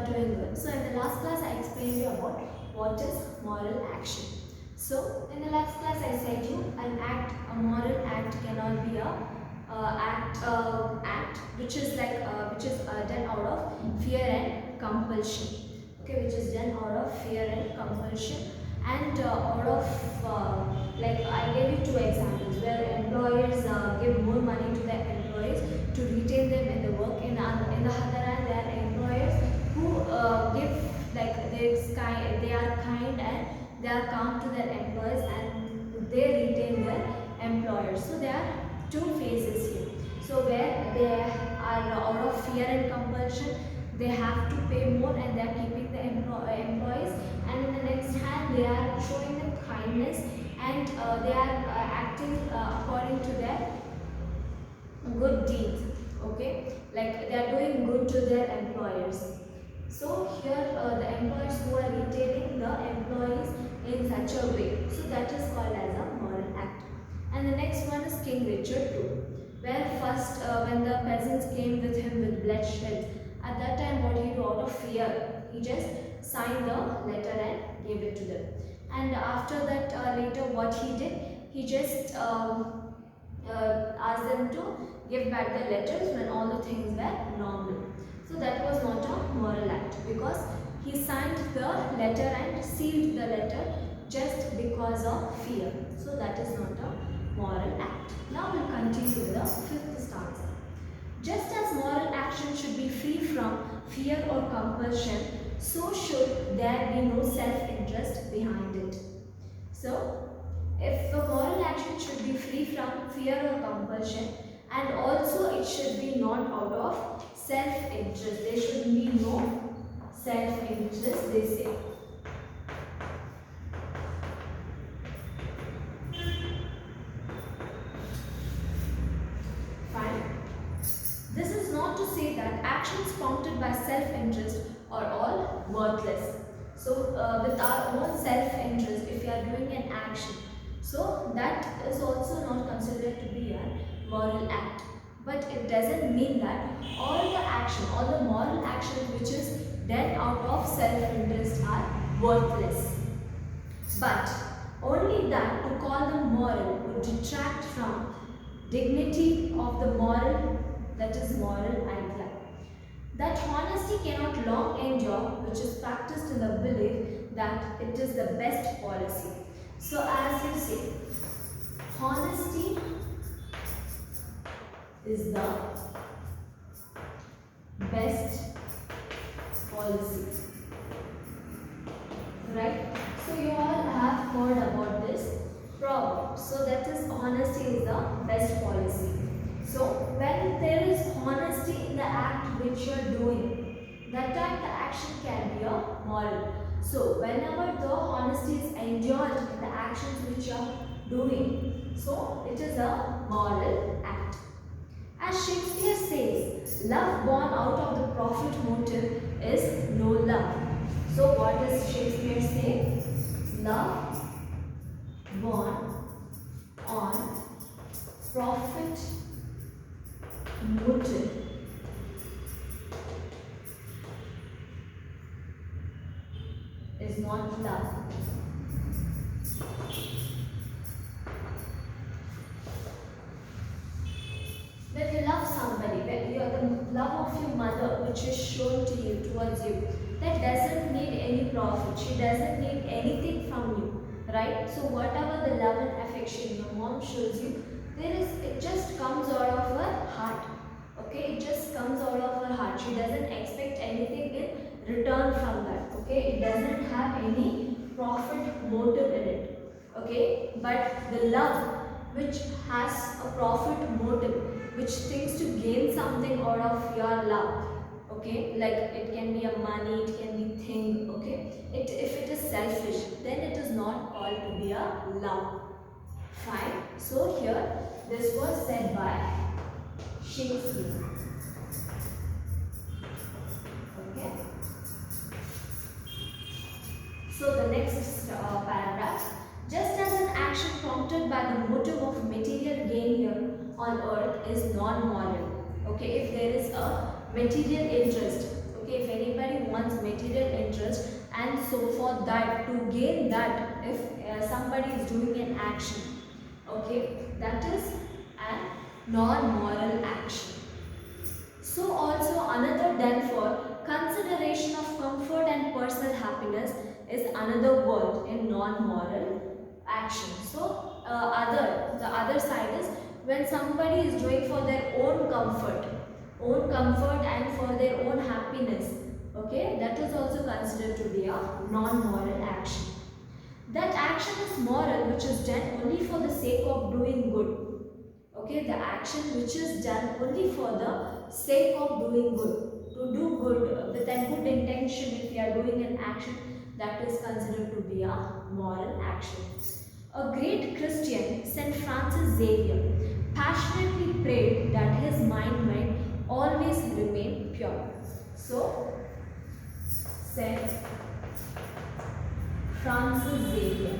are doing good. So in the last class I explained you about what is moral action. So in the last class I said you a moral act cannot be a act which is done out of fear and compulsion. Okay, which is done out of fear and compulsion, and out of like I gave you two examples where employers give more money to their employees to retain them in the work. In the other hand, there are employers who give like they are kind and they are calm to their employees and they retain their employers. So there are two phases here. So where they are out of fear and compulsion, they have to pay more and they are keeping the employees, and in the next hand they are showing them kindness and they are acting according to their good deeds. Okay, like they are doing good to their employers. So here the employers who are retaining the employees in such a way, so that is called as a moral act. And the next one is King Richard II, where first when the peasants came with him with bloodshed, at that time what he do, out of fear, he just signed the letter and gave it to them. And after that later what he did, he just asked them to give back the letters when all the things were normal. So that was not a moral act because he signed the letter and sealed the letter just because of fear. So that is not a moral act. Now we'll continue with the fifth stanza. Just as moral action should be free from fear or compulsion, so should there be no self-interest behind it. So, if the moral action should be free from fear or compulsion, and also it should be not out of self-interest. There should be no self-interest, they say. Fine. This is not to say that actions prompted by self-interest are all worthless. So with our own self-interest, if you are doing an action, so that is also not considered to be a moral act. But it doesn't mean that all the action, all the moral action which is done out of self-interest are worthless. But only that to call them moral would detract from dignity of the moral, that is moral idea. That honesty cannot long endure, which is practiced in the belief that it is the best policy. So as you say, honesty is the best policy. Right? So you all have heard about this proverb. So that is honesty is the best policy. So when there is honesty in the act which you are doing, that time the action can be a moral. So whenever the honesty is endured in the actions which you are doing, so it is a moral act. As Shakespeare says, love born out of the profit motive is no love. So what does Shakespeare say? Love born on profit motive is not love. When you love somebody, when you are the love of your mother which is shown to you, towards you, that doesn't need any profit. She doesn't need anything from you, right? So whatever the love and affection your mom shows you, it just comes out of her heart. Okay, it just comes out of her heart. She doesn't expect anything in return from that. Okay, it doesn't have any profit motive in it. Okay, but the love which has a profit motive, which thinks to gain something out of your love, okay, like it can be a money, it can be thing, okay, if it is selfish, then it is not called to be a love. Fine. So here this was said by Shakespeare. Okay. So the next paragraph. Just as an action prompted by the motive of material gain here on earth is non-moral. Okay, if there is a material interest, Okay, if anybody wants material interest, and so for that, to gain that, if somebody is doing an action, okay, that is a non-moral action. So also another then for consideration of comfort and personal happiness is another word in non-moral action. So the other side is when somebody is doing for their own comfort and for their own happiness. Okay, that is also considered to be a non-moral action. That action is moral, which is done only for the sake of doing good. Okay, the action which is done only for the sake of doing good, to do good with a good intention. If you are doing an action, that is considered to be a moral action. A great Christian, Saint Francis Xavier, passionately prayed that his mind might always remain pure. So Saint Francis Xavier,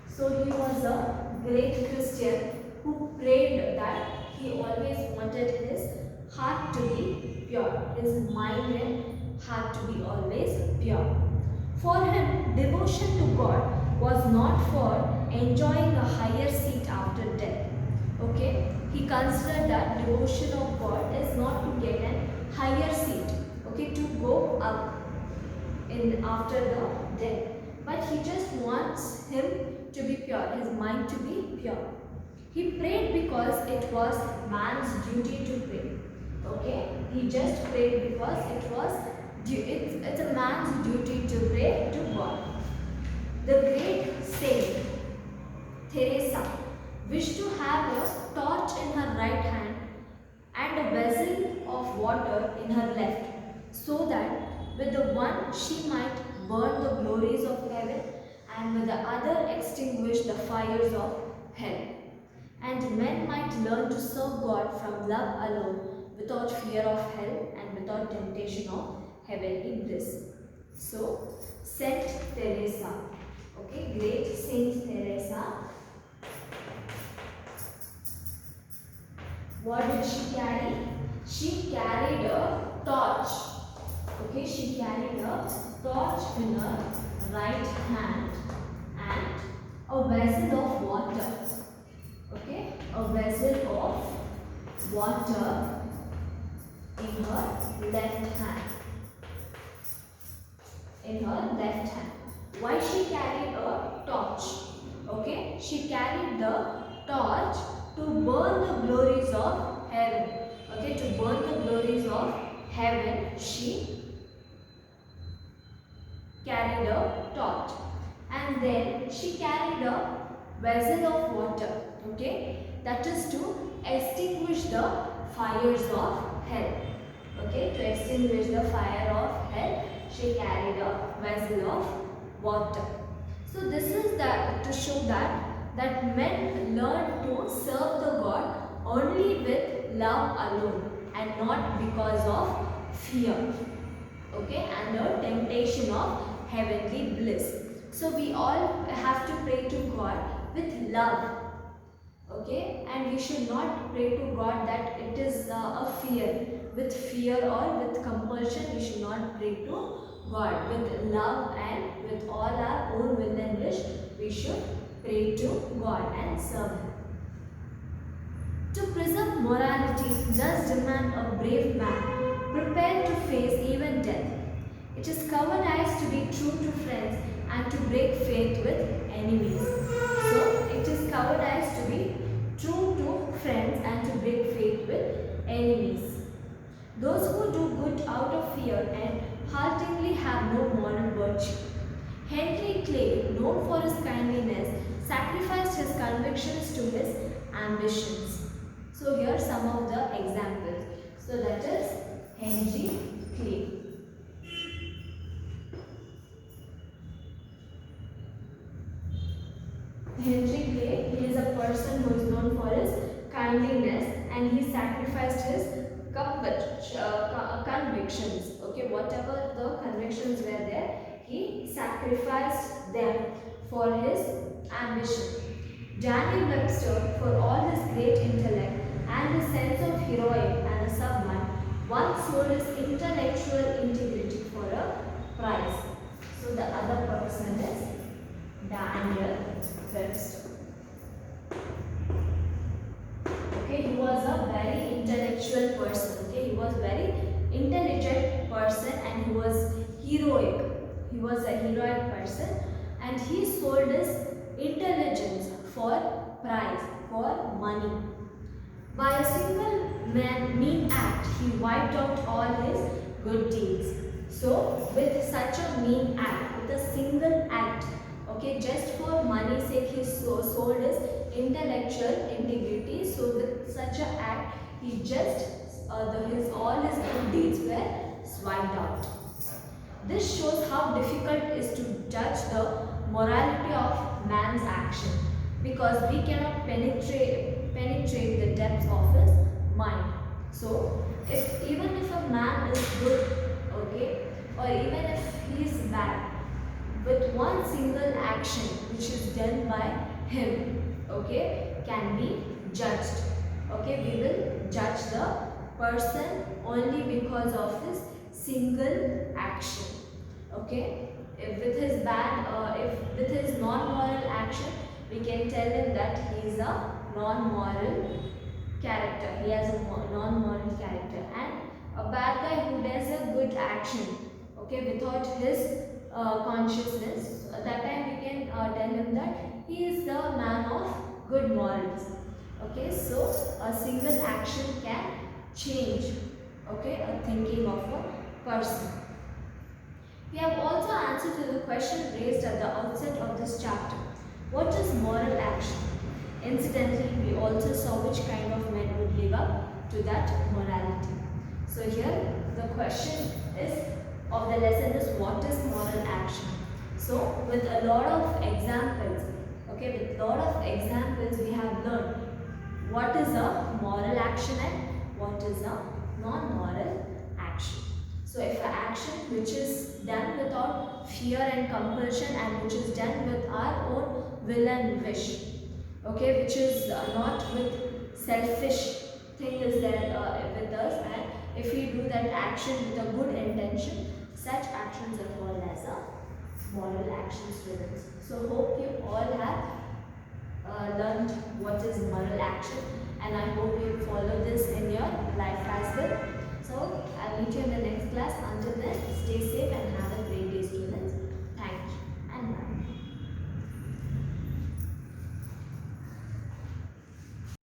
so he was a great Christian who prayed that he always wanted his heart to be pure, his mind and heart to be always pure. For him, devotion to God was not for enjoying a higher seat after death. Okay, he considered that devotion of God is not to get a higher seat, okay, to go up in after the death, but he just wants him to be pure, his mind to be pure. He prayed because it was man's duty to pray. Okay, he just prayed because it's a man's duty to pray to God. The great saint Teresa wished to have a torch in her right hand and a vessel of water in her left, so that with the one she might burn the glories of heaven, and with the other extinguish the fires of hell. And men might learn to serve God from love alone, without fear of hell and without temptation of heavenly bliss. So, Saint Teresa, okay, great Saint Teresa. What did she carry? She carried a torch. Okay, she carried a torch in her right hand and a vessel of water. Okay, a vessel of water in her left hand. In her left hand. Why she carried a torch? Okay, she carried the torch to burn the glories of heaven. Okay, to burn the glories of heaven, she carried a torch. And then she carried a vessel of water. Okay, that is to extinguish the fires of hell. Okay, to extinguish the fire of hell, she carried a vessel of water. So this is that to show that men learn to serve the God only with love alone and not because of fear, okay, and the temptation of heavenly bliss. So we all have to pray to God with love, okay, and we should not pray to God that it is a fear. With fear or with compulsion, we should not pray to God. With love and with all our own will and wish, we should pray to God and serve Him. To preserve morality does demand a brave man, prepared to face even death. It is cowardice to be true to friends and to break faith with enemies. So, it is cowardice to be true to friends and to break faith with enemies. Those who do good out of fear and haltingly have no moral virtue. Henry Clay, known for his kindliness, sacrificed his convictions to his ambitions. So here are some of the examples. So that is Henry Clay. Henry Clay, he is a person who is known for his kindliness and he sacrificed his convictions. Okay, whatever the convictions were there, he sacrificed them for his ambition. Daniel Webster, for all his great intellect and his sense of heroic and the sublime, sold his intellectual integrity for a price. So the other person is Daniel Webster. Okay, he was a very intellectual person. Okay, he was very intelligent person and he was heroic. He was a heroic person and he sold his intelligence for price, for money. By a single mean act, he wiped out all his good deeds. So, with such a mean act, with a single act, okay, just for money's sake, he sold his intellectual integrity. So, with such an act, he just all his good deeds were swiped out. This shows how difficult it is to judge the morality of man's action because we cannot penetrate the depths of his mind. So, even if a man is good, okay, or even if he is bad, with one single action which is done by him, okay, can be judged. Okay, we will judge the person only because of his single action. Okay, if with his non-moral action, we can tell him that he is a non-moral character. He has a non-moral character. And a bad guy who does a good action, okay, without his consciousness, that time we can tell him that he is the man of good morals. Okay, so a single action can change, okay, a thinking of a person. We have also answered to the question raised at the outset of this chapter. What is moral action? Incidentally, we also saw which kind of men would live up to that morality. So here the question of the lesson is what is moral action? So with a lot of examples, okay, with a lot of examples we have learned what is a moral action and what is a non-moral action. So if an action which is done without fear and compulsion and which is done with our own will and wish, okay, which is not with selfish thing is there with us, and if we do that action with a good intention, such actions are called as a moral action, students. So hope you all have learned what is moral action, and I hope you follow this in your life as well. So I'll meet you in the next class. Until then, stay safe and have a